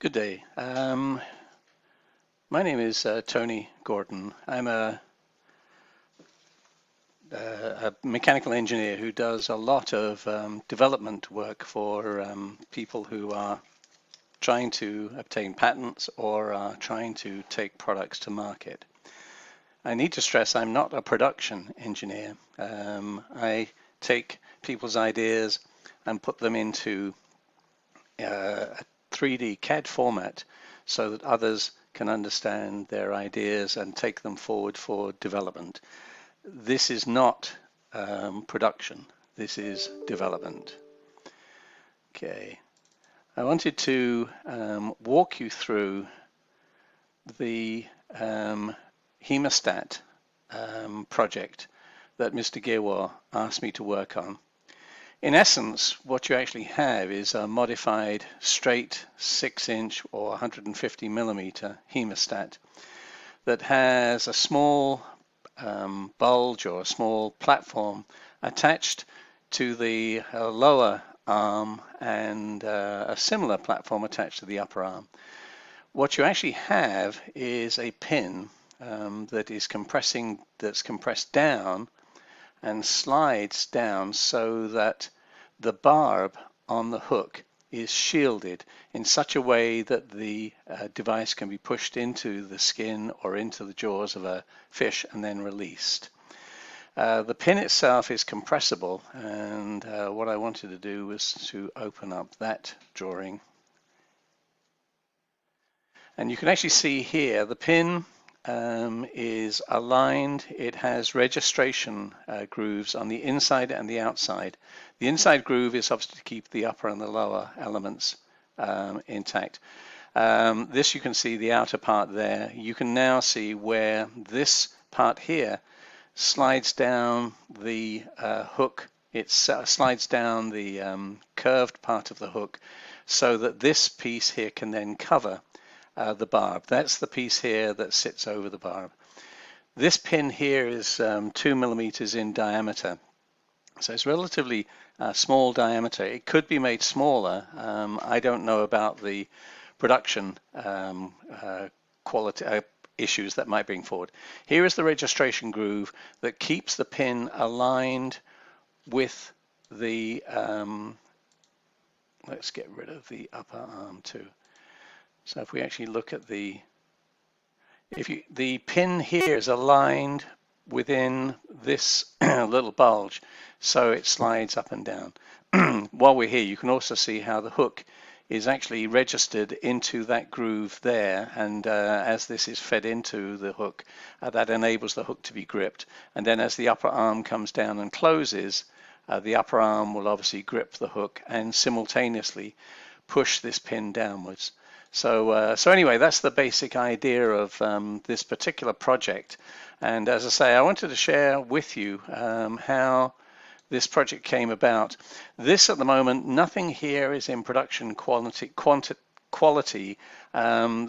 Good day. My name is Tony Gordon. I'm a mechanical engineer who does a lot of development work for people who are trying to obtain patents or are trying to take products to market. I need to stress I'm not a production engineer. I take people's ideas and put them into a 3D CAD format so that others can understand their ideas and take them forward for development. This is not production, this is development. Okay, I wanted to walk you through the hemostat project that Mr. Giwa asked me to work on. In essence, what you actually have is a modified straight 6-inch or 150 millimeter hemostat that has a small bulge or a small platform attached to the lower arm and a similar platform attached to the upper arm. What you actually have is a pin that's compressed down and slides down so that the barb on the hook is shielded in such a way that the device can be pushed into the skin or into the jaws of a fish and then released. The pin itself is compressible, and what I wanted to do was to open up that drawing. And you can actually see here the pin is aligned. It has registration grooves on the inside and the outside. The inside groove is obviously to keep the upper and the lower elements intact. This you can see the outer part there. You can now see where this part here slides down the hook. It slides down the curved part of the hook so that this piece here can then cover the barb. That's the piece here that sits over the barb. This pin here is 2 millimeters in diameter, so it's relatively small diameter. It could be made smaller. I don't know about the production quality issues that might bring forward. Here is the registration groove that keeps the pin aligned with the let's get rid of the upper arm too. So if we actually look at the pin here is aligned within this little bulge, so it slides up and down. While we're here, you can also see how the hook is actually registered into that groove there, and as this is fed into the hook, that enables the hook to be gripped. And then as the upper arm comes down and closes, the upper arm will obviously grip the hook and simultaneously push this pin downwards. So anyway, that's the basic idea of this particular project. And as I say, I wanted to share with you how this project came about. This at the moment, nothing here is in production quality.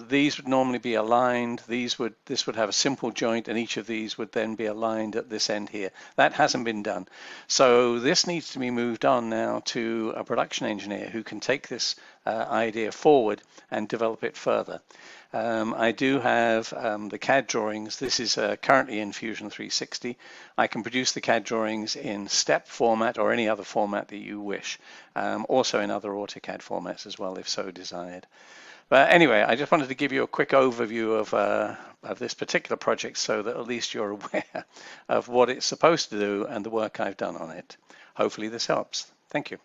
These would normally be aligned. This would have a simple joint, and each of these would then be aligned at this end here. That hasn't been done. So this needs to be moved on now to a production engineer who can take this idea forward and develop it further. I do have the CAD drawings. This is currently in Fusion 360. I can produce the CAD drawings in STEP format or any other format that you wish. Also in other AutoCAD formats as well, if so desired. But anyway, I just wanted to give you a quick overview of this particular project so that at least you're aware of what it's supposed to do and the work I've done on it. Hopefully this helps. Thank you.